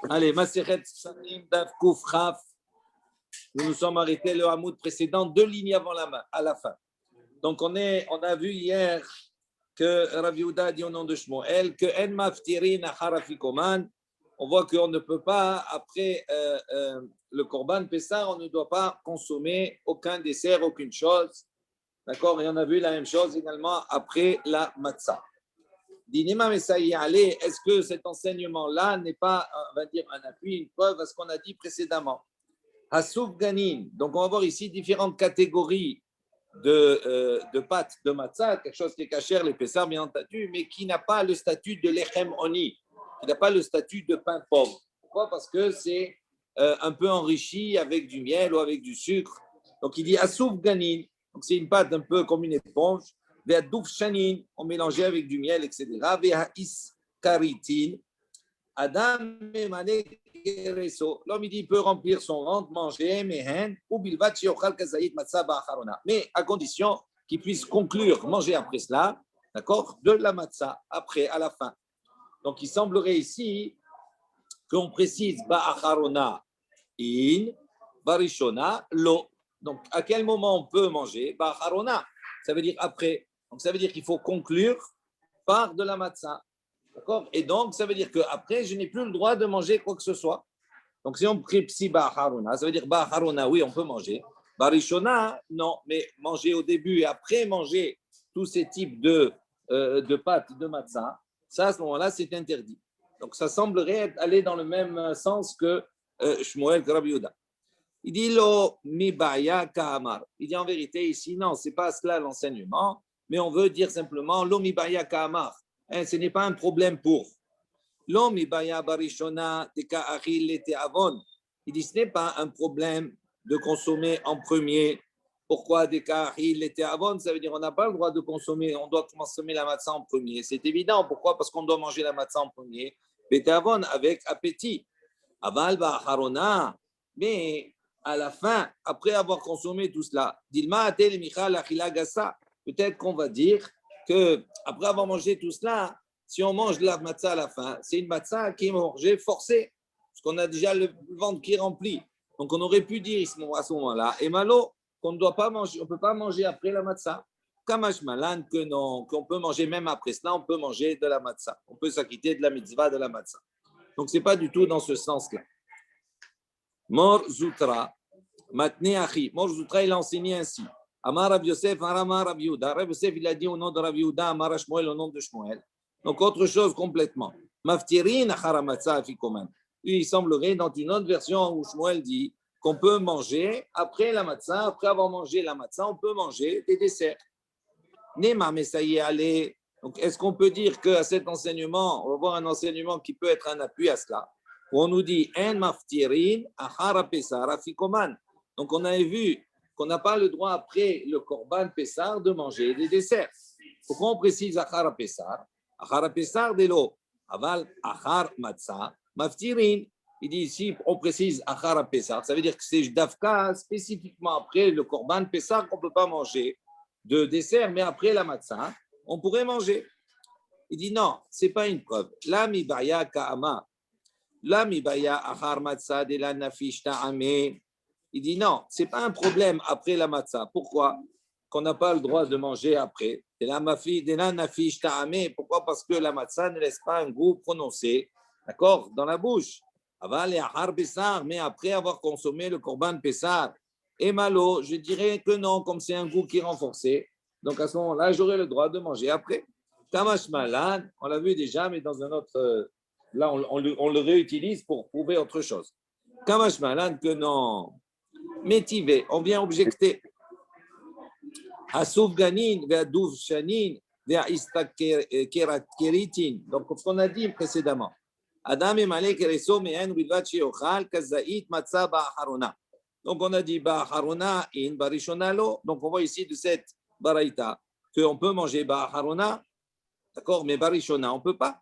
Allez, Masechet Psachim, Daf Kuf Chaf. Nous nous sommes arrêtés le hamoud précédent, 2 lignes avant à la fin. Donc, on a vu hier que Rav Yehuda dit au nom de Shmuel que En maftirin achar afikoman. On voit qu'on ne peut pas, après le Korban Pessah, on ne doit pas consommer aucun dessert, aucune chose. D'accord? Et on a vu la même chose également après la matzah. Dinima Messaï allez, est-ce que cet enseignement-là n'est pas, on va dire, un appui, une preuve à ce qu'on a dit précédemment? Hasouf Ganin. Donc, on va voir ici différentes catégories de pâtes de matzah, quelque chose qui est cachère, les pessars, bien entendu, mais qui n'a pas le statut de lechem oni, qui n'a pas le statut de pain pauvre. Pourquoi? Parce que c'est un peu enrichi avec du miel ou avec du sucre. Donc, il dit Hasouf Ganin. Donc, c'est une pâte un peu comme une éponge. Ve'adouf shanin, on mélangeait avec du miel, etc. Ve'ha'is karitin. Adam Memané Kereso. L'homme, il dit, il peut remplir son ventre, manger, mehen, ou bilvat shiochal kazayit matzah ba'acharona. Mais à condition qu'il puisse conclure, manger après cela, d'accord, de la matzah, après, à la fin. Donc, il semblerait ici qu'on précise ba'acharona in, barishona lo. Donc, à quel moment on peut manger ba'acharona? Ça veut dire après. Donc, ça veut dire qu'il faut conclure par de la matzah. D'accord? Et donc, ça veut dire qu'après, je n'ai plus le droit de manger quoi que ce soit. Donc, si on prie psi ba'acharona, ça veut dire ba'acharona, oui, on peut manger. Barishona, non. Mais manger au début et après manger tous ces types de pâtes, de matzah, ça, à ce moment-là, c'est interdit. Donc, ça semblerait aller dans le même sens que Shmuel Rav Yehuda. Il dit lo mi baya kahamar. Il dit en vérité ici, non, ce n'est pas cela l'enseignement, mais on veut dire simplement lo mi baya kahamar. Ce n'est pas un problème pour. Lo mi baya barishona teka achil te avon. Il dit ce n'est pas un problème de consommer en premier. Pourquoi teka achil te avon? Ça veut dire on n'a pas le droit de consommer, on doit consommer la matzah en premier. C'est évident. Pourquoi? Parce qu'on doit manger la matzah en premier. Te avon avec appétit. Aval ba'acharona. Mais à la fin, après avoir consommé tout cela, peut-être qu'on va dire que après avoir mangé tout cela, si on mange de la matzah à la fin, c'est une matzah qui est mangée forcée, parce qu'on a déjà le ventre qui est rempli. Donc on aurait pu dire à ce moment-là, et malo, qu'on ne doit pas manger, on ne peut pas manger après la matzah. Kamash malan, que non, qu'on peut manger même après cela, on peut manger de la matzah. On peut s'acquitter de la mitzvah de la matzah. Donc ce n'est pas du tout dans ce sens-là. Mor Zutra, Matne Achi. Mor Zutra, il a enseigné ainsi. Amar Rav Yosef, Amar Rav Yehuda. Rav Yosef, il a dit au nom de Rav Yehuda, Amar Shmuel, au nom de Shmuel. Donc, autre chose complètement. Maftirin achara matzah afikoman. Il semblerait, dans une autre version où Shmuel dit qu'on peut manger après la matzah, après avoir mangé la matzah, on peut manger des desserts. Nema Messaïe allez. Donc, est-ce qu'on peut dire qu'à cet enseignement, on va voir un enseignement qui peut être un appui à cela? On nous dit en maftirin achara pesar afikoman. Donc on avait vu qu'on n'a pas le droit après le korban pesar de manger des desserts. Pourquoi on précise achara pesar? Achara pesar de l'eau. Aval achar matzah maftirin. Il dit ici on précise achara pesar. Ça veut dire que c'est dafka spécifiquement après le korban pesar qu'on ne peut pas manger de dessert, mais après la matzah on pourrait manger. Il dit non, c'est pas une preuve. La mi baya ka'ama. La mibaya achar matzah de la nafish ta'ame. Il dit non, c'est pas un problème après la matzah. Pourquoi? Qu'on n'a pas le droit de manger après. De la nafish ta'ame. Pourquoi? Parce que la matzah ne laisse pas un goût prononcé, d'accord, dans la bouche. Aval et achar pesar, mais après avoir consommé le korban pesar. Et malo, je dirais que non, comme c'est un goût qui est renforcé. Donc à ce moment-là, j'aurai le droit de manger après. Kamash malan, on l'a vu déjà, mais dans un autre. Là, on le réutilise pour prouver autre chose. Kamash malan que non. Métivé, on vient objecter. Hasouf ganin, ve'adouf shanin, ve'aistak keritin. Donc, ce qu'on a dit précédemment. Adam et malek kereso me'en bilvat she'ochal kazait matzah ba'acharona. Donc, on a dit ba'acharona in barishona lo. Donc, on voit ici de cette baraïta qu'on peut manger ba'acharona, d'accord, mais barishona, on ne peut pas.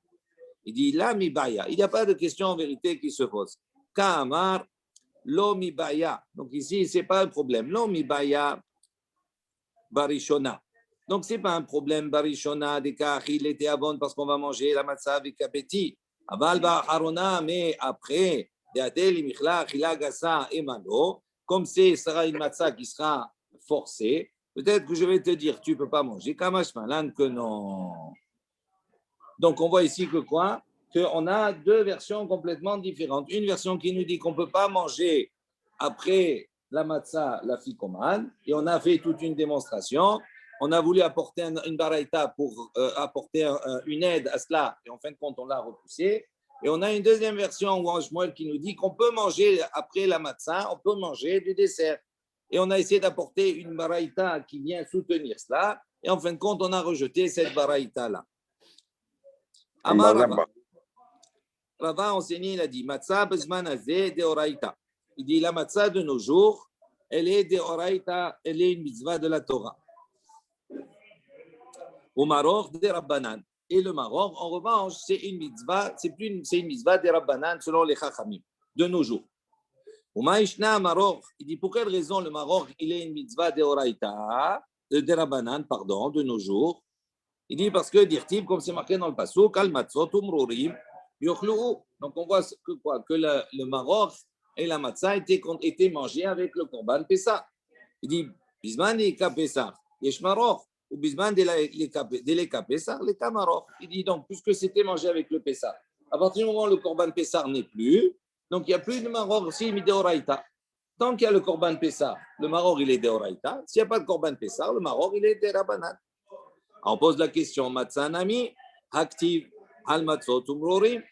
Il dit la mi baya. Il n'y a pas de question en vérité qui se pose. Kamar lo mi baya. Donc ici, ce n'est pas un problème. Lo mi baya barishona. Donc ce n'est pas un problème barishona des cas il était avant parce qu'on va manger la matzah avec appétit. Aval ba'acharona, mais après, comme c'est sera une matzah qui sera forcée, peut-être que je vais te dire, tu ne peux pas manger. Kamash malan que non. Donc, on voit ici que quoi? Qu'on a deux versions complètement différentes. Une version qui nous dit qu'on ne peut pas manger après la matzah, la ficomane, et on a fait toute une démonstration. On a voulu apporter une baraïta pour apporter une aide à cela, et en fin de compte, on l'a repoussé. Et on a une deuxième version, ou Shmuel, qui nous dit qu'on peut manger après la matzah, on peut manger du dessert. Et on a essayé d'apporter une baraïta qui vient soutenir cela, et en fin de compte, on a rejeté cette baraïta-là. Amar Rava. Rava a enseigné, il a dit Matzah bezman hazeh deoraita. Il dit la matzah de nos jours, elle est deoraita, elle est une mitzvah de la Torah. Au Maroc, des Rabbanan. Et le Maroc, en revanche, c'est une mitzvah, c'est une mitzvah des Rabbanan selon les Chachamim de nos jours. Au Maïshna Maroc, il dit pour quelle raison le Maroc, il est une mitzvah deoraita, des Rabbanan, pardon, de nos jours. Il dit parce que, dire-t-il, comme c'est marqué dans le Passouk, al matzot umrurim yochlu'u. Donc on voit que, quoi, que le Maroc et la matzah étaient mangés avec le korban Pessah. Il dit, bisman leka Pessah, yesh Maroc, ou bisman leka Pessah, leka Maroc. Il dit donc, puisque c'était mangé avec le Pessah, à partir du moment où le korban Pessah n'est plus, donc il n'y a plus de Maroc aussi, mi deoraita. Tant qu'il y a le korban Pessah, le Maroc il est deoraita. S'il n'y a pas de korban Pessah, le Maroc il est derabanan. On pose la question, Matsanami, active, al matzot umrorim.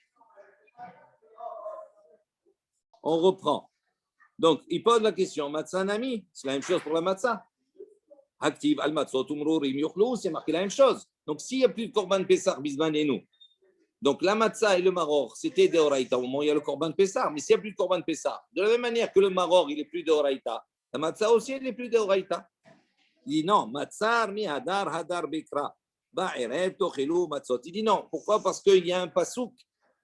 On reprend. Donc, il pose la question, Matsanami, c'est la même chose pour la matzah. Active, al matzot umrorim, yochlou, c'est marqué la même chose. Donc, s'il n'y a plus de korban Pessah, bisman et nous. Donc, la matzah et le maror, c'était deoraita au moment où il y a le korban Pessah. Mais s'il n'y a plus de korban Pessah, de la même manière que le maror, il est plus deoraita, la matzah aussi, elle est plus deoraita. Il dit non, matzar mi hadar hadar bekra. Il dit non. Pourquoi? Parce qu'il y a un pasouk.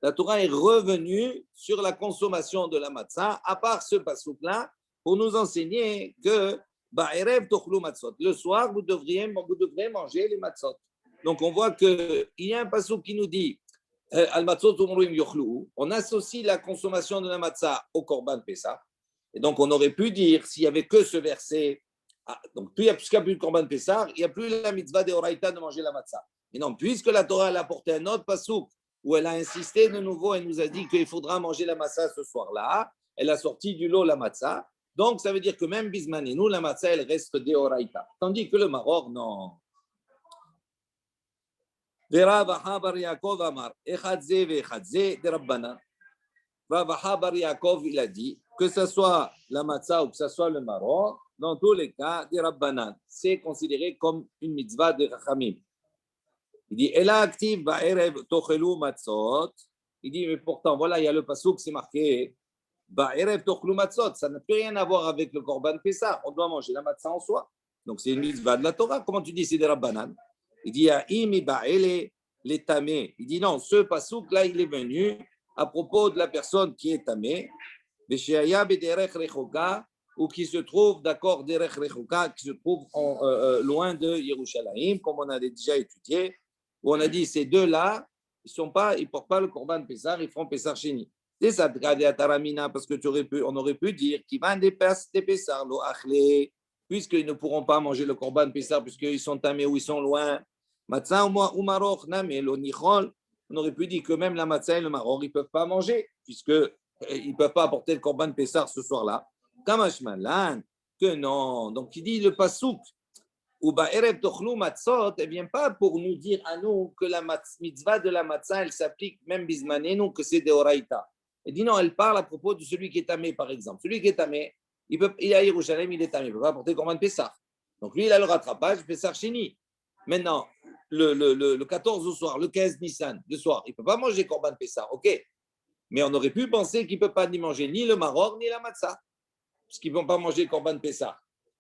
La Torah est revenue sur la consommation de la matzah, à part ce pasouk-là, pour nous enseigner que le soir, vous devrez manger les matzot. Donc, on voit qu'il y a un pasouk qui nous dit on associe la consommation de la matzah au korban Pessah. Et donc, on aurait pu dire, s'il n'y avait que ce verset, donc, puisqu'il n'y a plus de korban Pessah, il n'y a plus la mitzvah de Horaïta de manger la matzah. Et non, puisque la Torah elle a apporté un autre pasouk où elle a insisté de nouveau, elle nous a dit qu'il faudra manger la matzah ce soir-là, elle a sorti du lot la matzah. Donc, ça veut dire que même bisman et nous, la matzah, elle reste de Horaïta. Tandis que le Maroc, non. Rav Bar Yaakov Amar, Echadze ve'echadze de Rabbana. Rav Bar Yaakov, il a dit que ce soit la matzah ou que ce soit le Maroc, dans tous les cas, des Rabbanan, c'est considéré comme une mitzvah de Chachamim. Il dit, Ela active ba'erev tochelu matzot. Il dit, mais pourtant, voilà, il y a le pasuk, c'est marqué ba'erev tochelu matzot. Ça n'a plus rien à voir avec le korban Pessah. On doit manger la matzah en soi. Donc, c'est une mitzvah de la Torah. Comment tu dis, c'est des Rabbanan? Il dit, Imi ba'ele les tamé. Il dit, non, ce pasuk là, il est venu à propos de la personne qui est tamé. Vesheaya b'derech rechoga, ou qui se trouve, d'accord, derech rechoga, qui se trouve loin de Yerushalayim, comme on a déjà étudié, où on a dit ces deux-là, ils ne portent pas le korban Pessah, ils font Pessah Sheni. C'est ça, parce que on aurait pu dire qu'ils vendent des Pessah, lo achle, puisqu'ils ne pourront pas manger le korban Pessah, puisqu'ils sont tamés ou ils sont loin. Matzah ou Maroc, namé, lo nichol, on aurait pu dire que même la matzah et le Maroc, ils ne peuvent pas manger, puisqu'ils ne peuvent pas apporter le korban Pessah ce soir-là. Kamash malan, que non. Donc il dit le pasouk, ou ba'erev tochlu matzot, elle vient pas pour nous dire à nous que la mitzvah de la matzah, elle s'applique même bismanenu, que c'est des oraïta. Elle dit non, elle parle à propos de celui qui est tamé, par exemple. Celui qui est tamé, il est à Yerushalayim, il est tamé, il ne peut pas apporter le korban Pessah. Donc lui, il a le rattrapage, Pessah Sheni. Maintenant, le 14 au soir, le 15 Nissan, le soir, il ne peut pas manger korban Pessah, ok. Mais on aurait pu penser qu'il ne peut pas ni manger ni le maror, ni la matzah, parce qu'ils ne vont pas manger le korban Pessah.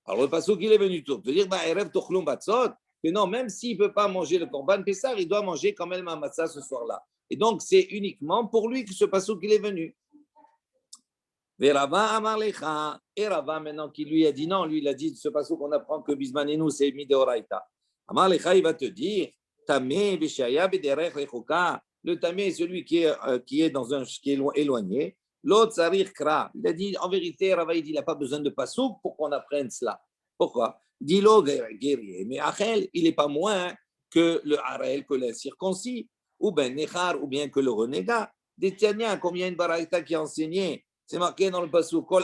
Alors le passouk, il est venu tout. De dire, que non, même s'il ne peut pas manger le korban Pessah, il doit manger quand même la matzah ce soir-là. Et donc, c'est uniquement pour lui que ce passouk, il est venu. Et Rava maintenant, qui lui a dit non, lui, il a dit ce passouk qu'on apprend que Bismanenu, c'est Mideoraita. Amar Lecha, il va te dire, Tamé, Beshaya, Bederech, Rechoka, Le tamé est celui qui est éloigné. L'autre, Sarir Kra. Il a dit, en vérité, Rava, il n'a pas besoin de pasouk pour qu'on apprenne cela. Pourquoi? Dis-le, guerrier. Mais Achel, il n'est pas moins que le Harel, que le circoncis, ou bien Nechar, ou bien que le renégat. Des Tiania, comme il y a une baraita qui a enseigné, c'est marqué dans le pasouk, Kol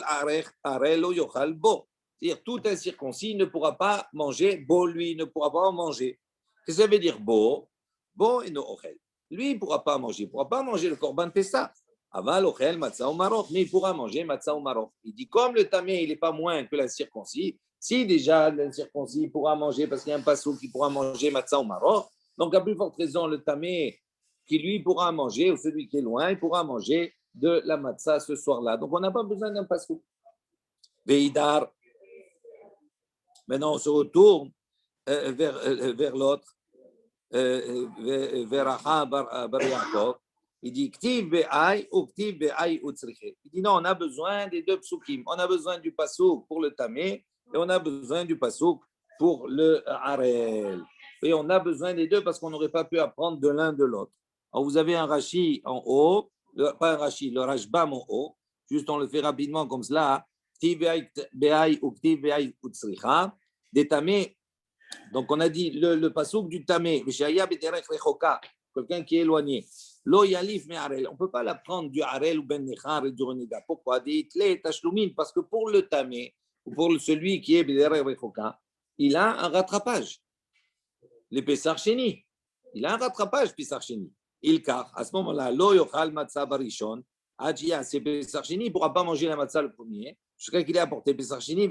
Harel o yochal bo. C'est-à-dire, tout incirconcis ne pourra pas manger, bo, lui, ne pourra pas en manger. Qu'est-ce que ça veut dire, bo? Bo et no ochel. Lui, il ne pourra pas manger. Il ne pourra pas manger le korban Pessah. Aval, ochel, matzah ou maror. Mais il pourra manger matzah ou maror. Il dit, comme le tamé, il n'est pas moins que l'incirconcis, si déjà l'incirconcis pourra manger, parce qu'il y a un passou qui pourra manger matzah ou maror, donc à plus forte raison, le tamé qui lui pourra manger, ou celui qui est loin, il pourra manger de la matzah ce soir-là. Donc on n'a pas besoin d'un passou. Veidar. Maintenant, on se retourne vers l'autre. Veracha bar Yaakov, il dit Ktiv be'ai ou Ktiv be'ai ou tzriche. Il dit non, on a besoin des deux psukim. On a besoin du pasouk pour le tamé et on a besoin du pasouk pour le harel. Et on a besoin des deux parce qu'on n'aurait pas pu apprendre de l'un de l'autre. Alors vous avez un Rashi en haut, pas un Rashi, le Rashbam en haut. Juste on le fait rapidement comme cela. Ktiv be'ai ou Ktiv be'ai ou tzricha. Des tamés. Donc, on a dit le pasouk du tamé, quelqu'un qui est éloigné. Lo yalif me harel. On ne peut pas l'apprendre du harel ou ben nechar et du renega. Pourquoi? Parce que pour le tamé, ou pour celui qui est bederech rechoka, il a un rattrapage. Les Pessar Sheni. Il a un rattrapage, Pessar Sheni. Il car, à ce moment-là, lo yochal matzah barishon, adjia, c'est Pessar Sheni, il ne pourra pas manger la matzah le premier. Jusqu'à qu'il ait apporté Pessar Sheni,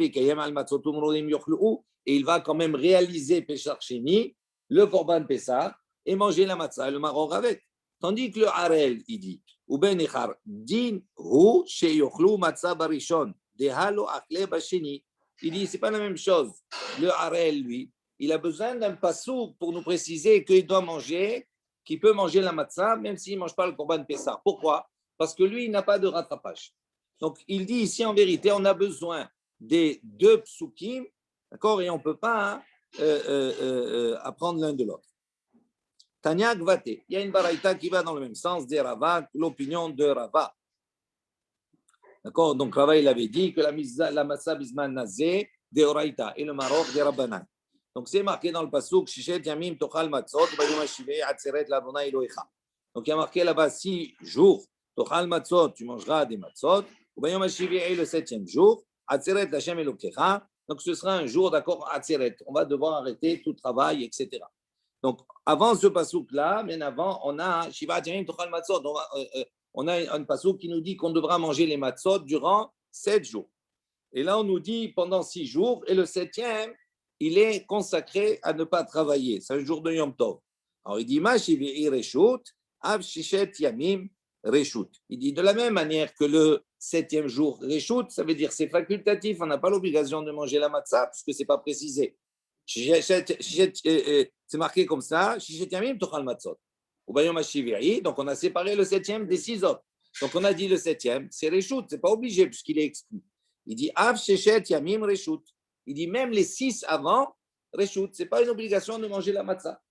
et il va quand même réaliser Pessar Sheni, le korban Pessah, et manger la matzah, le maror avec. Tandis que le harel, il dit, ou ben echar, din hu sheyochlu matzah barishon, dehalo achle basheni. Il dit, c'est pas la même chose. Le harel, lui, il a besoin d'un pasouk pour nous préciser qu'il doit manger, qu'il peut manger la matzah, même s'il ne mange pas le korban Pessah. Pourquoi? Parce que lui, il n'a pas de rattrapage. Donc, il dit ici, en vérité, on a besoin des deux psukim, d'accord, et on ne peut pas apprendre l'un de l'autre. Tanya Gvate, il y a une baraita qui va dans le même sens des Rava, l'opinion de Rava. D'accord, donc Rava, il avait dit que la matzah bisman nazé de Oraita et le Maroc des Rabbanan. Donc, c'est marqué dans le pasuk, Shishet Yamim Tochal Matzot, Bayom Hashivei Atzeret Ladonai Elohecha. Donc, il y a marqué là-bas 6 jours, Tochal Matzot, tu mangeras des Matzot, Bayom Hashivei le 7e jour, Atzeret Hashem Elokecha. Donc, ce sera un jour, d'accord, Atzeret. On va devoir arrêter tout travail, etc. Donc, avant ce pasuk-là, bien avant, on a Shivat Yamim Tochal Matzot. On a un pasuk qui nous dit qu'on devra manger les matzot durant 7 jours. Et là, on nous dit pendant 6 jours, et le 7e, il est consacré à ne pas travailler. C'est un jour de Yom Tov. Alors, il dit, reshut, av shishet yamim reshut. Il dit, de la même manière que le 7e jour reshut, ça veut dire c'est facultatif, on n'a pas l'obligation de manger la matzah, puisque ce n'est pas précisé. C'est marqué comme ça, shishet yamim tochal matzot. Donc, on a séparé le 7e des 6 autres. Donc, on a dit le 7e, c'est reshut, ce n'est pas obligé, puisqu'il est exclu. Il dit, av shishet yamim reshut. Il dit même les 6 avant, reshut, ce n'est pas une obligation de manger la matzah.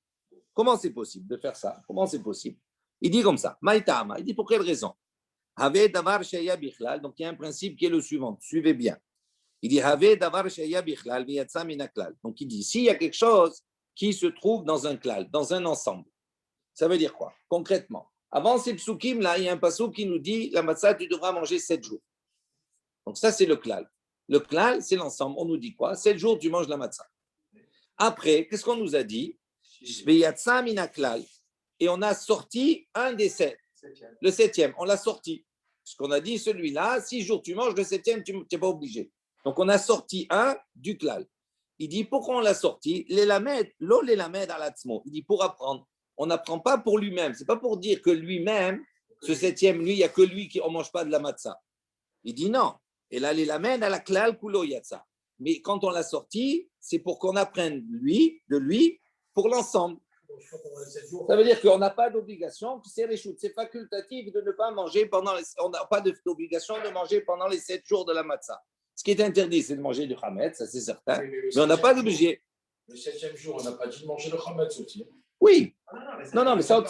Comment c'est possible de faire ça? Comment c'est possible? Il dit comme ça, Maïtama, il dit pour quelle raison? Have davar shaya bichlal, donc il y a un principe qui est le suivant, suivez bien. Il dit, Have davar shaya bichlal v'yatsa min haklal. Donc il dit, s'il y a quelque chose qui se trouve dans un klal, dans un ensemble, ça veut dire quoi? Concrètement, avant ces psukim, là, il y a un passouk qui nous dit, la matzah, tu devras manger 7 jours. Donc ça, c'est le klal. Le klal, c'est l'ensemble. On nous dit quoi? 7 jours, tu manges la matzah. Après, qu'est-ce qu'on nous a dit? Et on a sorti un des 7. Le 7e, on l'a sorti. Parce qu'on a dit, celui-là, 6 jours, tu manges, le 7e, tu n'es pas obligé. Donc, on a sorti un du klal. Il dit, pourquoi on l'a sorti? L'elamed, l'ol l'elamed à l'atzmo. Il dit, pour apprendre. On n'apprend pas pour lui-même. Ce n'est pas pour dire que lui-même, ce 7e, lui, il n'y a que lui qui ne mange pas de la matzah. Il dit non. Et là, il l'amène à la klal kulo yatsa. Mais quand on l'a sorti, c'est pour qu'on apprenne de lui, pour l'ensemble. Ça veut dire qu'on n'a pas d'obligation, c'est reshut, c'est facultatif de ne pas manger on n'a pas d'obligation de manger pendant les 7 jours de la matzah. Ce qui est interdit, c'est de manger du chametz, ça c'est certain. Mais on n'a pas d'obligé. Le 7e jour, on n'a pas dit de manger le chametz aussi. Oui, Non, mais ça,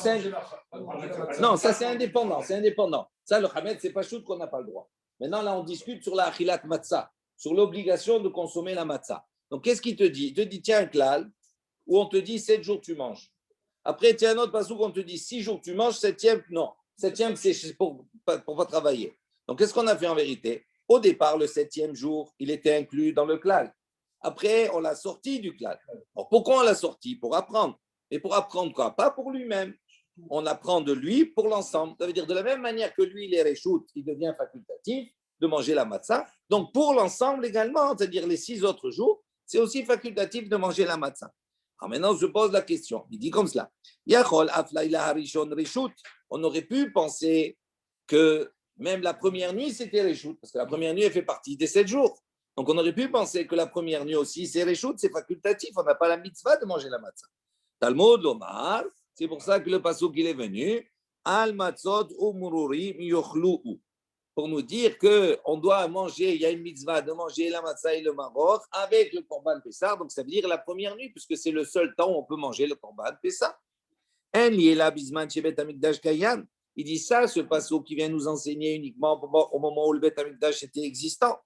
non, ça c'est indépendant, c'est indépendant. Ça, le Hametz, c'est pas shoot qu'on n'a pas le droit. Maintenant, là, on discute sur la achilat matzah, sur l'obligation de consommer la matzah. Donc, qu'est-ce qu'il te dit? Il te dit, tiens, un klal, où on te dit 7 jours tu manges. Après, tiens, un autre passage où on te dit 6 jours tu manges, 7e, non. 7e, c'est pour pas travailler. Donc, qu'est-ce qu'on a fait en vérité? Au départ, le 7e jour, il était inclus dans le klal. Après, on l'a sorti du klal. Alors, pourquoi on l'a sorti? Pour apprendre. Et pour apprendre quoi? Pas pour lui-même. On apprend de lui pour l'ensemble. Ça veut dire de la même manière que lui, il est réchoute, il devient facultatif de manger la matzah. Donc pour l'ensemble également, c'est-à-dire les 6 autres jours, c'est aussi facultatif de manger la matzah. Alors maintenant, je pose la question. Il dit comme cela. On aurait pu penser que même la première nuit, c'était réchoute, parce que la première nuit, elle fait partie des 7 jours. Donc on aurait pu penser que la première nuit aussi, c'est réchoute, c'est facultatif. On n'a pas la mitzvah de manger la matzah. Talmud Lomar, c'est pour ça que le pasuk il est venu, Al matzot umururim yochlu'u, pour nous dire qu'on doit manger, il y a une mitzvah de manger la matzah et le maror avec le korban Pessah, donc ça veut dire la première nuit, puisque c'est le seul temps où on peut manger le korban Pessah. Il dit ça, ce pasuk qui vient nous enseigner uniquement au moment où le Bet Amikdash était existant,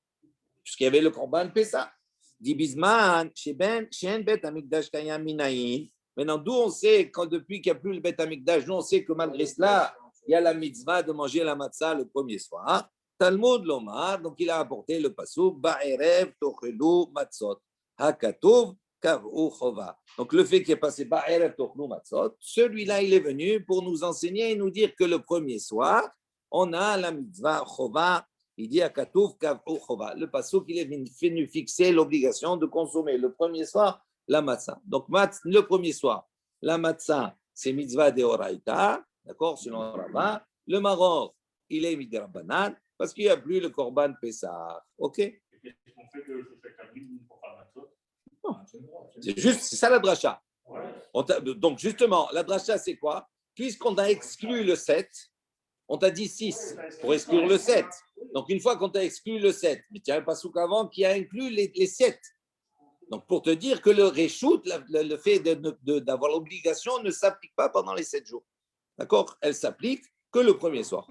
puisqu'il y avait le korban Pessah. Dit Bisman, Shen Bet Amikdash Kayam Minayin. Maintenant, d'où on sait, depuis qu'il n'y a plus le Bet Amikdash, nous on sait que malgré cela, il y a la mitzvah de manger la matzah le premier soir. Talmud Lomar, donc il a apporté le pasuk, Ba'erev tochelu matzot, hakatuv kav'u chova. Donc le fait qu'il est passé Ba'erev tochelu matzot, celui-là il est venu pour nous enseigner et nous dire que le premier soir, on a la mitzvah chova. Il dit hakatuv kav'u chova. Le pasuk il est venu fixer l'obligation de consommer le premier soir la matzah. Donc, le premier soir, la matzah, c'est mitzvah de oraita, d'accord, selon Rava. Le maror, il est midrabanan, parce qu'il n'y a plus le korban Pessah. OK? Non. C'est juste, c'est ça la dracha. Donc, justement, la dracha, c'est quoi? Puisqu'on a exclu le 7, on t'a dit 6 pour exclure le 7. Donc, une fois qu'on t'a exclu le 7, mais il y a un pasouk avant qui a inclus les 7. Donc, pour te dire que le réchoute, le fait d'avoir l'obligation ne s'applique pas pendant les 7 jours. D'accord? Elle s'applique que le premier soir.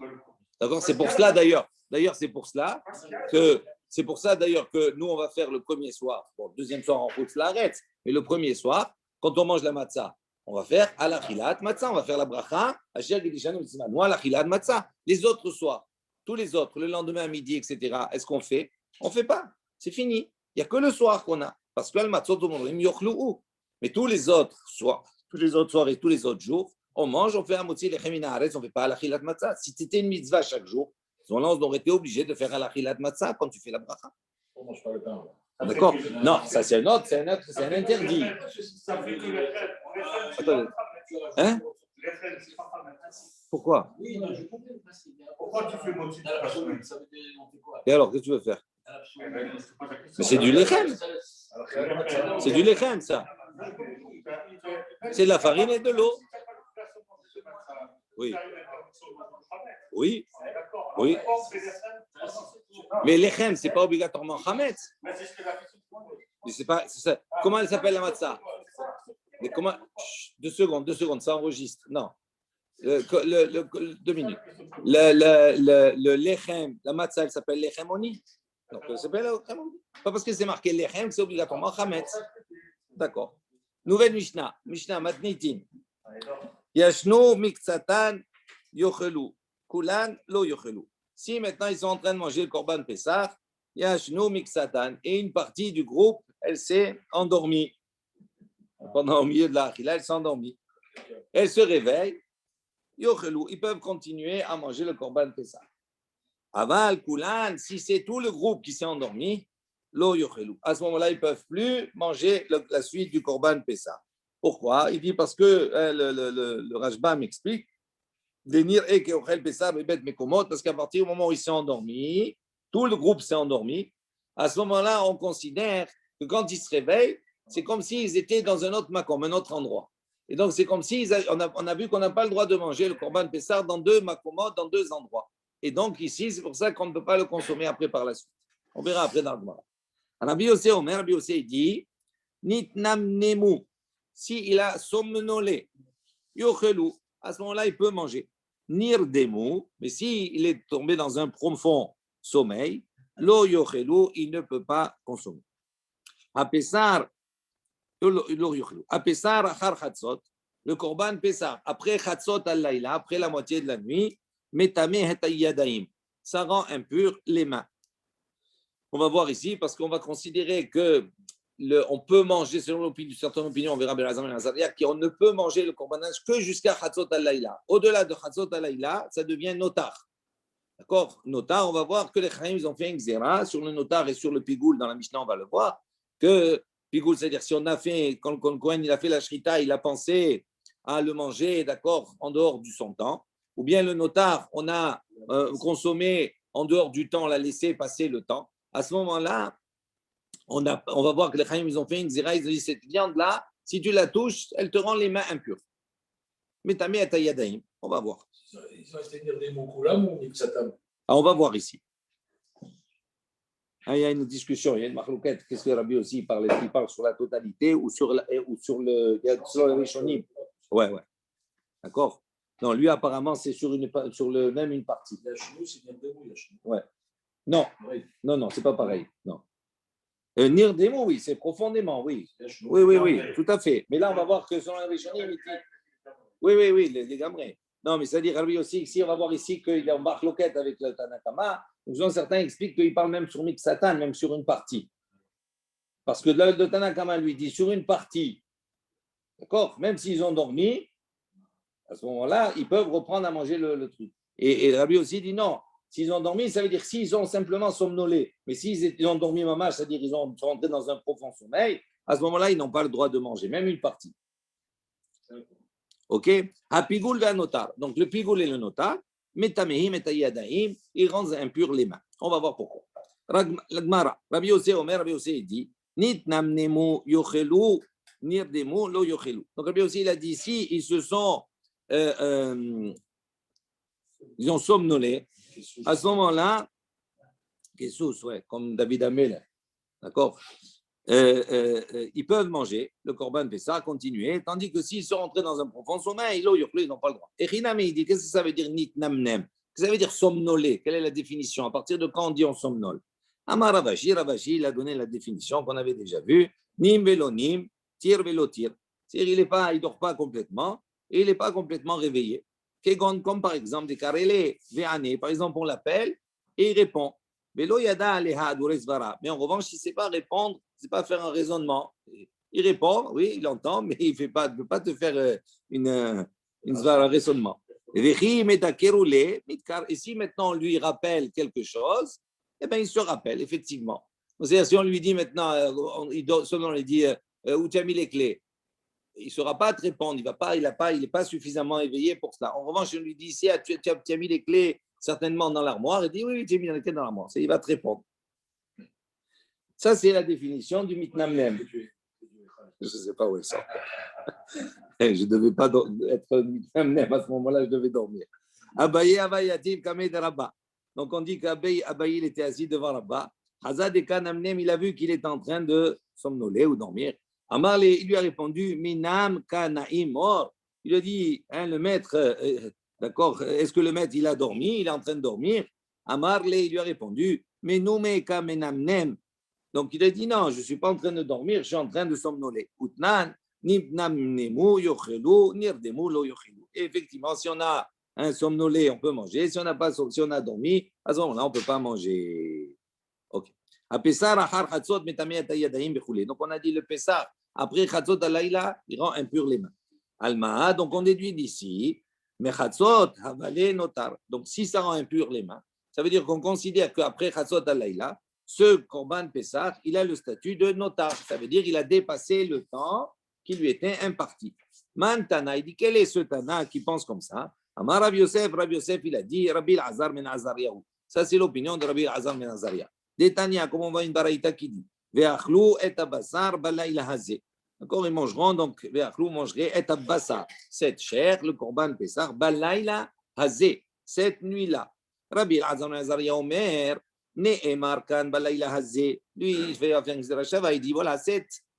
D'accord? C'est pour cela d'ailleurs. D'ailleurs, c'est pour ça d'ailleurs que nous, on va faire le premier soir. Bon, le deuxième soir, en route, l'arrête. Mais le premier soir, quand on mange la matzah, on va faire à l'achilat matzah. On va faire la bracha. Nous, à l'achilat matzah. Les autres soirs, tous les autres, le lendemain à midi, etc., est-ce qu'on fait? On ne fait pas. C'est fini. Il n'y a que le soir qu'on a. Parce que mais tous les autres soirs et tous les autres jours, on mange, on fait un motzi lechem min haaretz, on ne fait pas alachilat matzah. Si c'était une mitzvah chaque jour, on aurait été obligé de faire alachilat matzah quand tu fais la bracha. On mange pas le pain. D'accord? Non, ça c'est un autre, c'est un interdit. Attends. Hein? Pourquoi? Pourquoi tu fais motzi? Et alors, qu'est-ce que tu veux faire? Mais c'est du lechem. C'est du lechem, ça. C'est de la farine et de l'eau. Oui. Oui. Oui. Mais lechem, ce n'est pas obligatoirement chametz. Mais c'est pas, ça. Comment elle s'appelle la matzah? Mais comment? 2 secondes, ça enregistre. Non. 2 minutes. Le lechem, la matzah, elle s'appelle lechem oni. Donc, ça s'appelle lechem oni. Pas parce que c'est marqué lechem, c'est obligatoirement chametz. D'accord. Nouvelle Mishnah. Mishnah matnitin. Yashno miktsatan yochelu. Kulan lo yochelu. Si maintenant ils sont en train de manger le korban Pessah, Yashno miksatan. Et une partie du groupe, elle s'est endormie. Pendant au milieu de la achila, elle s'est endormie. Elle se réveille. Yochelu. Ils peuvent continuer à manger le korban Pessah. Aval, Kulan, si c'est tout le groupe qui s'est endormi, lo yochelu. À ce moment-là, ils ne peuvent plus manger la suite du korban Pessah. Pourquoi? Il dit parce que le Rashba m'explique parce qu'à partir du moment où il s'est endormi, tout le groupe s'est endormi. À ce moment-là, on considère que quand ils se réveillent, c'est comme s'ils étaient dans un autre makom, un autre endroit. Et donc, c'est comme si on a vu qu'on n'a pas le droit de manger le korban Pessah dans 2 makomot, dans 2 endroits. Et donc, ici, c'est pour ça qu'on ne peut pas le consommer après par la suite. On verra après dans le Gemara. Rabbi Yossé dit Nitnam nemu. Si il a somnolé, yochelu. À ce moment-là, il peut manger. Nirdemu, mais s'il est tombé dans un profond sommeil, lo yochelu, il ne peut pas consommer. Apesar, achar chatzot, le korban pesar, après chatzot al-laïla, après la moitié de la nuit, metame het yadaim, ça rend impur les mains. On va voir ici, parce qu'on va considérer que on peut manger, selon certaines opinions, on verra Belazar et Azaria, qu'on ne peut manger le korbanage que jusqu'à chatzot al-laïla. Au-delà de chatzot al-laïla, ça devient notar. D'accord? Notar, on va voir que les Chaim, ils ont fait un xéra sur le notar et sur le pigoul. Dans la Mishnah, on va le voir. Que pigoul, c'est-à-dire si on a fait, quand le Kohen il a fait la shrita, il a pensé à le manger, d'accord, en dehors du son temps. Ou bien le notar, on a consommé en dehors du temps, on l'a laissé passer le temps. À ce moment-là, on va voir que les Chaim, ils ont fait une xéra, ils ont dit cette viande-là, si tu la touches, elle te rend les mains impures. Mais t'as mis à ta yadaïm. On va voir. Ils ont essayé de dire des mots koulam ou miksatam. On va voir ici. Il y a une discussion, il y a une marloquette. Qu'est-ce que Rabbi aussi parle? Est-ce qu'il parle sur la totalité ou sur le Rishonim? Ouais. D'accord. Non, lui, apparemment, c'est sur même une partie. La chenou, c'est bien des mots, la chenou. Ouais. Non, c'est pas pareil. Non. Nir des mots, oui, c'est profondément, oui. Oui, tout à fait. Mais là, on va voir que sur le Rishonim, oui, les gamrés. Non, mais c'est-à-dire, lui aussi, ici, on va voir ici qu'il est en marloquette avec le Tanakama. Donc, certains expliquent qu'il parle même sur Miksatan, même sur une partie. Parce que le Tanakama lui dit sur une partie, d'accord, même s'ils ont dormi, à ce moment-là, ils peuvent reprendre à manger le truc. Et Rabbi aussi dit non, s'ils ont dormi, ça veut dire s'ils ont simplement somnolé. Mais s'ils ont dormi mamash, c'est-à-dire qu'ils sont rentrés dans un profond sommeil, à ce moment-là, ils n'ont pas le droit de manger, même une partie. Ok? Pigoul va notar. Donc le pigoul et le notar, metamehim et yadaim, ils rendent impurs les mains. On va voir pourquoi. L'Agmara, Rabbi Yossé Omer, Rabbi Yossé dit, nit namnemu yochelu, nirdemu lo yochelu. Donc Rabbi Yossé il a dit si ils se sont, ils ont somnolé, à ce moment-là, Jesus, ouais, comme David Amel, d'accord? Ils peuvent manger le korban pessah, continuer, tandis que s'ils sont rentrés dans un profond sommeil, ils n'ont pas le droit. Et Riname, il dit, qu'est-ce que ça veut dire nit namnem? Qu'est-ce que ça veut dire somnoler? Quelle est la définition? À partir de quand on dit on somnole? Amar Ravashi, il a donné la définition qu'on avait déjà vue. Nim velonim, tir velotir. C'est-à-dire il ne dort pas complètement et il n'est pas complètement réveillé. Comme par exemple des karele, ve'ane, par exemple on l'appelle et il répond. Mais en revanche, il ne sait pas répondre, il ne sait pas faire un raisonnement. Il répond, oui, il entend, mais il ne peut pas te faire un raisonnement. Et si maintenant on lui rappelle quelque chose, eh bien, il se rappelle, effectivement. C'est-à-dire, si on lui dit maintenant, selon on lui dit, où tu as mis les clés, il ne saura pas te répondre, il n'est pas suffisamment éveillé pour cela. En revanche, on lui dit, si tu as mis les clés certainement dans l'armoire, il dit, oui, tu as mis les clés dans l'armoire, il va te répondre. Ça, c'est la définition du mitnamnem. Je ne sais pas où elle sort. Je ne devais pas être mitnamnem à ce moment-là, je devais dormir. Abaye avayativ kameh Rabba. Donc, on dit qu'Abaye, il était assis devant Rabba. Hazad et Kanamnem, il a vu qu'il était en train de somnoler ou dormir. Amar, il lui a répondu, Minam Kanaim Or. Il a dit, le maître, d'accord, est-ce que le maître, il a dormi, il est en train de dormir? Amar, il lui a répondu, Menume Kamenamnem. Donc, il a dit, non, je ne suis pas en train de dormir, je suis en train de somnoler. Utnan, Nibnamnemu Yochelu, Nirdemu Lo Yochelu. Effectivement, si on a un somnolé, on peut manger. Si on a dormi, à ce moment-là, on ne peut pas manger. Ok. Donc, on a dit le Pessah, après Chatzot Alayla, il rend impur les mains. Alma, donc on déduit d'ici, mais Chatzot Havale Notar. Donc, si ça rend impur les mains, ça veut dire qu'on considère qu'après Chatzot Alayla, ce Korban Pessah, il a le statut de notar. Ça veut dire qu'il a dépassé le temps qui lui était imparti. Mantana, il dit, quel est ce Tana qui pense comme ça? Amar Rabbi Yosef, il a dit, Rabbi Azar ben Azariahu. Ça, c'est l'opinion de Rabbi Azar ben Azaria. Détania, comme on voit une baraïta qui dit, Ve'achlou et abasar balayla hazé. D'accord, ils mangeront, donc, Ve'achlou mangerait et abasar. Cette chair, le Korban Pessah, balayla hazé. Cette nuit-là. Rabbi Azar ben Azaria Omer, Ne'emar kan balayla hazé. Lui, il fait un il dit, voilà,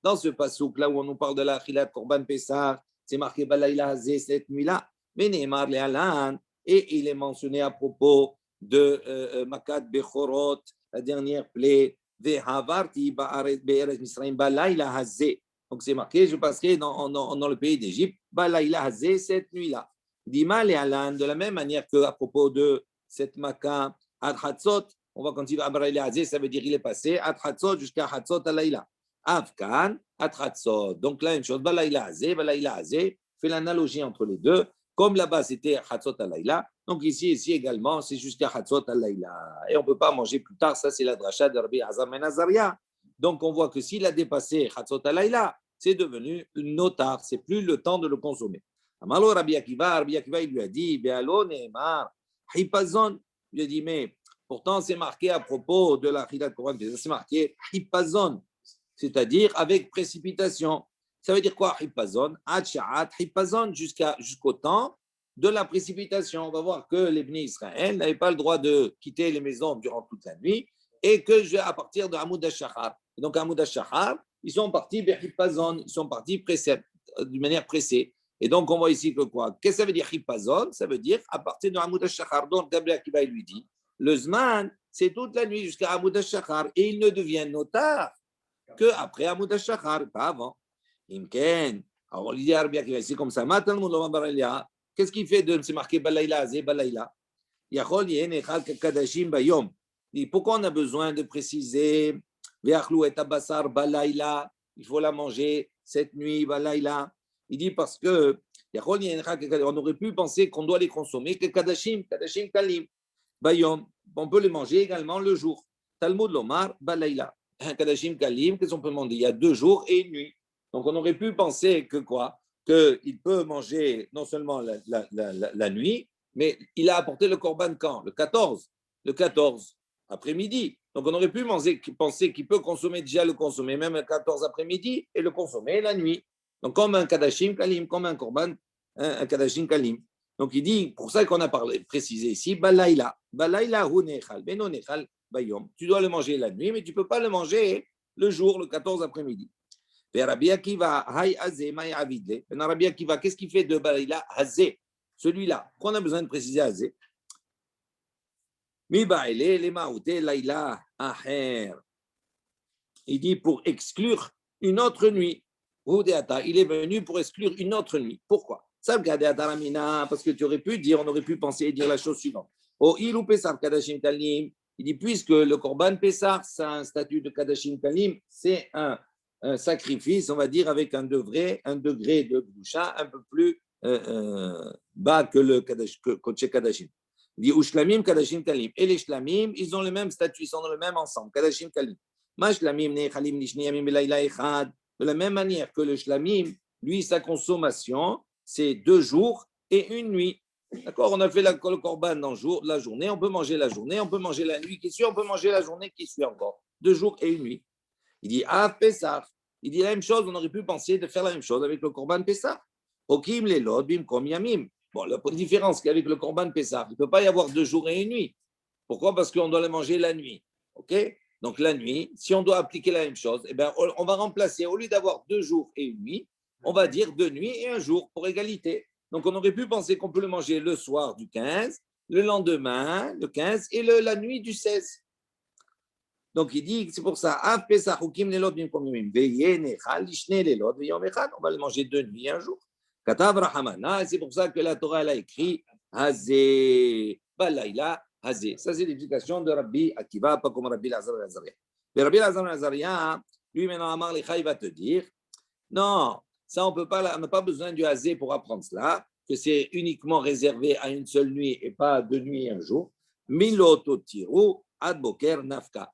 dans ce pasouk là où on nous parle de la khilat Korban Pessah, c'est marqué Balayla Hazé cette nuit-là. Mais Neymar le Alan, et il est mentionné à propos de Makat Bechorot, la dernière plaie, Vehavarti Be'eretz Misraim Balayla Hazé. Donc c'est marqué, je passerai dans le pays d'Égypte, Balayla Hazé cette nuit-là. Dima le Alan, de la même manière qu'à propos de cette Makat, Ad Hatzot, on va continuer à Balayla Hazé, ça veut dire il est passé, Ad Hatzot jusqu'à Hatzot Alayla. Afkan, Atratzot. Donc la même chose, Balayla Hazé, fait l'analogie entre les deux. Comme là-bas c'était Hatzot Alayla, donc ici également c'est jusqu'à Hatzot Alayla. Et on ne peut pas manger plus tard, ça c'est la dracha de Rabbi Hazam Ben Azaria. Donc on voit que s'il a dépassé Hatzot Alayla, c'est devenu notar, c'est plus le temps de le consommer. Amalo Rabbi Akiva il lui a dit, Be'alo Ne'emar, Hipazon, il lui a dit, mais pourtant c'est marqué à propos de la Chilat Korban, c'est marqué Hipazon, c'est-à-dire avec précipitation. Ça veut dire quoi, Hipazon? Hacha'at, Hipazon, jusqu'au temps de la précipitation. On va voir que les Bnei Israël n'avaient pas le droit de quitter les maisons durant toute la nuit et que à partir de Hamoud HaShachar. Donc, Hamoud HaShachar, ils sont partis Hipazon, ils sont partis de manière pressée. Et donc, on voit ici que quoi? Qu'est-ce que ça veut dire Hipazon? Ça veut dire à partir de Hamoud HaShachar. Donc, Gabriel Akiva lui dit, le Zman, c'est toute la nuit jusqu'à Hamoud HaShachar et il ne devient notar qu'après Hamoud HaShachar, pas avant. Imken. Alors on lui dit à Rabbi Akiva, c'est comme ça. Qu'est-ce qu'il fait de se marquer Balayla Azé, Balayla? Pourquoi on a besoin de préciser Ve'achlu et abasar Balayla? Il faut la manger cette nuit, Balayla. Il dit parce que on aurait pu penser qu'on doit les consommer que Kadashim Kalim. Bayom. On peut les manger également le jour. Talmud Lomar, Balayla. Kadashim Kalim, qu'est-ce qu'on peut manger? Il y a 2 jours et une nuit. Donc, on aurait pu penser que quoi? Qu'il peut manger non seulement la nuit, mais il a apporté le korban quand? Le 14 après-midi. Donc, on aurait pu penser qu'il peut consommer déjà le consommer, même le 14 après-midi, et le consommer la nuit. Donc, comme un kadashim kalim, comme un korban, un kadashim kalim. Donc, il dit, pour ça qu'on a précisé ici, balayla hu nechal, beno nechal bayom. Tu dois le manger la nuit, mais tu ne peux pas le manger le jour, le 14 après-midi. Rabbi Akiva, qu'est-ce qu'il fait de Balayla Hazé? Celui-là. Pourquoi on a besoin de préciser Hazé? Il dit pour exclure une autre nuit. Il est venu pour exclure une autre nuit. Pourquoi? Parce que tu aurais pu dire, on aurait pu penser et dire la chose suivante. Il dit, puisque le Korban Pessar, c'est un statut de Kadashim Kalim, c'est un sacrifice, on va dire, avec un degré de Gdusha un peu plus bas que le Kodesh Kadashim. Il dit Ushlamim Kadashim Kalim. Et les Shlamim, ils ont le même statut, ils sont dans le même ensemble, Kadashim Kalim. Ma Shlamim Nechalim Nishni Yamim Belayla Echad. De la même manière que le Shlamim, lui, sa consommation, c'est 2 jours et une nuit. D'accord? On a fait le korban dans la journée, on peut manger la journée, on peut manger la nuit qui suit, on peut manger la journée qui suit encore. 2 jours et une nuit. Il dit Pessah. Il dit la même chose, on aurait pu penser de faire la même chose avec le korban Pessah. Okim lelod bimkom yamim. Bon, la différence qu'avec le korban Pessah, il ne peut pas y avoir 2 jours et une nuit. Pourquoi? Parce qu'on doit le manger la nuit. Ok? Donc la nuit, si on doit appliquer la même chose, eh bien, on va remplacer, au lieu d'avoir 2 jours et une nuit, on va dire 2 nuits et un jour pour égalité. Donc on aurait pu penser qu'on peut le manger le soir du 15, le lendemain, le 15, et la nuit du 16. Donc il dit, c'est pour ça, on va le manger 2 nuits et un jour. C'est pour ça que la Torah a écrit Hazé, Balayla, Hazé. Ça, c'est l'explication de Rabbi Akiva, pas comme Rabbi Lazar Azaria. Mais Rabbi Lazar Azaria, lui, maintenant, Amar Lecha, il va te dire non, ça, on n'a pas besoin du Hazé pour apprendre cela, que c'est uniquement réservé à une seule nuit et pas 2 nuits et un jour. Milototiru ad boker nafka.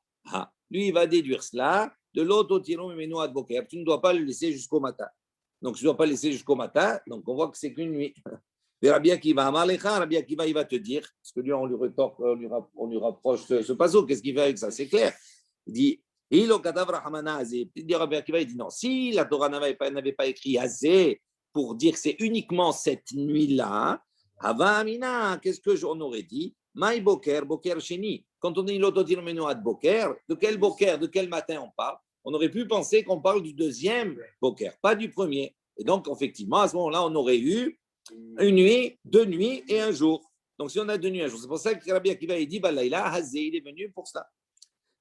Lui, il va déduire cela de l'autotiru mimenu ad boker. Tu ne dois pas le laisser jusqu'au matin. Donc, tu ne dois pas le laisser jusqu'au matin. Donc, on voit que c'est qu'une nuit. Mais Rabbi Akiva, Rabbi Akiva, il va te dire, parce que lui, on lui reproche ce passo. Qu'est-ce qu'il fait avec ça? C'est clair. Il dit, Rabbi Akiva, il dit non. Si la Torah n'avait pas écrit Azé pour dire que c'est uniquement cette nuit-là, qu'est-ce que j'en aurais dit? Maï boker, boker sheni. Quand on dit l'autotir menouad boker, de quel boker, de quel matin on parle? On aurait pu penser qu'on parle du deuxième boker, pas du premier. Et donc, effectivement, à ce moment-là, on aurait eu une nuit, 2 nuits et un jour. Donc, si on a 2 nuits et un jour, c'est pour ça que Rabbi Akiva il dit, Balaïla, Hazé, il est venu pour ça.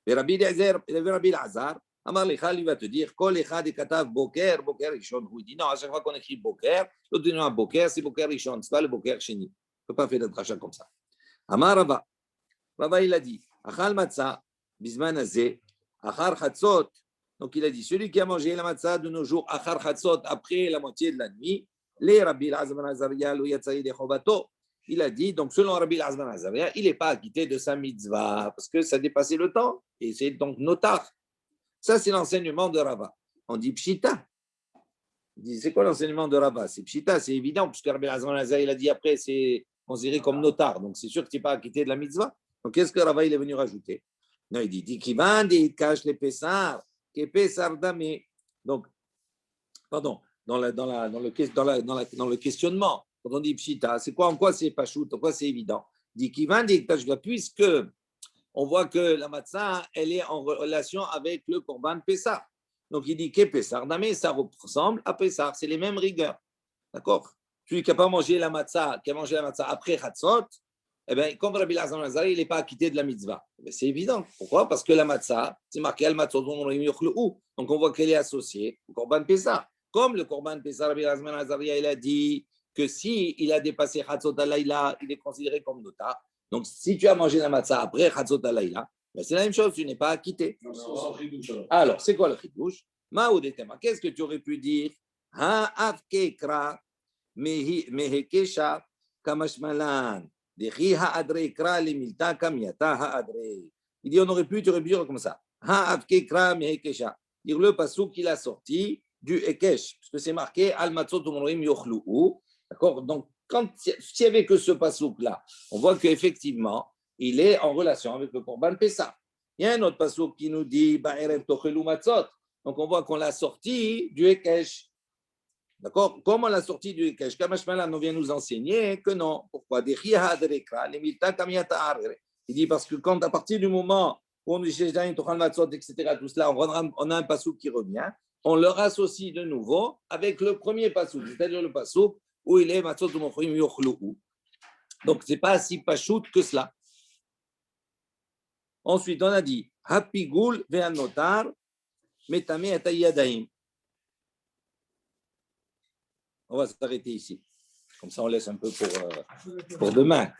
Et Rabbi Elazar, Amar Lecha, lui va te dire, Kol Echad et Katav Boker, Boker Rishon. Il dit, non, à chaque fois qu'on écrit Boker, l'autre dit, non, Boker, c'est Boker Rishon, c'est pas le Boker Sheni. On ne peut pas faire de dracha comme ça. Amar Rava, Rava, il a dit, Achal Matzah, Bisman Azé, Achar Chatzot. Donc, il a dit, celui qui a mangé la matzah de nos jours, Achar Chatzot, après la moitié de la nuit, les Rabbi Elazar ben Azaria, lo Yatsaï de Chobato. Il a dit, donc selon Rabbi Elazar ben Azaria, il n'est pas acquitté de sa mitzvah, parce que ça a dépassé le temps, et c'est donc notar. Ça, c'est l'enseignement de Rava. On dit Pshita. Il dit, c'est quoi l'enseignement de Rava? C'est Pshita, c'est évident, puisque Rabbi Elazar ben Azaria, il a dit après, c'est considéré comme notar, donc c'est sûr que tu n'es pas acquitté de la mitzvah. Donc, qu'est-ce que Rava il est venu rajouter? Non, il dit, Kivan, il cache les Pessar. Donc, pardon, dans le questionnement, quand on dit pshita, c'est quoi, en quoi c'est pachout, en quoi c'est évident? Dit Kivan, puisque on voit que la matzah, elle est en relation avec le korban Pessah. Donc il dit que Pessah Damé, ça ressemble à Pessah, c'est les mêmes rigueurs. D'accord? Celui qui n'a pas mangé la matzah, qui a mangé la matzah après Chatzot, eh bien, comme Rabbi Elazar ben Azaria, il n'est pas acquitté de la mitzvah. C'est évident. Pourquoi? Parce que la matzah, c'est marqué al matzot, donc on voit qu'elle est associée au korban Pessah. Comme le korban Pessah, Rabbi Elazar ben Azaria, il a dit que s'il a dépassé Chatzot alayla, il est considéré comme notar. Donc, si tu as mangé la matzah après Chatzot alayla, ben c'est la même chose, tu n'es pas acquitté. Alors, c'est quoi le chidouche? Ma'odetema, qu'est-ce que tu aurais pu dire? Ha'afkekra mehekesha kamashmalan. Il dit, on aurait pu dire comme ça. Dire le passouk qu'il a sorti du Ekesh, parce que c'est marqué Al Matzot Umroim Yochlu'u. D'accord? Donc, quand s'il n'y avait que ce passouk-là, on voit qu'effectivement, il est en relation avec le Korban Pessah. Il y a un autre passouk qui nous dit Ba'erev Tochelu Matzot. Donc, on voit qu'on l'a sorti du Ekesh. D'accord? Comme on l'a sorti du Ekesh, Kamashmalan vient nous enseigner que non. Pourquoi? Il dit parce que quand à partir du moment où on dit etc., tout cela, on a un passouk qui revient, on le rassocie de nouveau avec le premier passouk, c'est-à-dire le passouk où il est matzot u'mochrim yochlu'u. Donc, ce n'est pas si pachout que cela. Ensuite, on a dit Hapigul ve'anotar metame et yadaim. On va s'arrêter ici. Comme ça, on laisse un peu pour demain.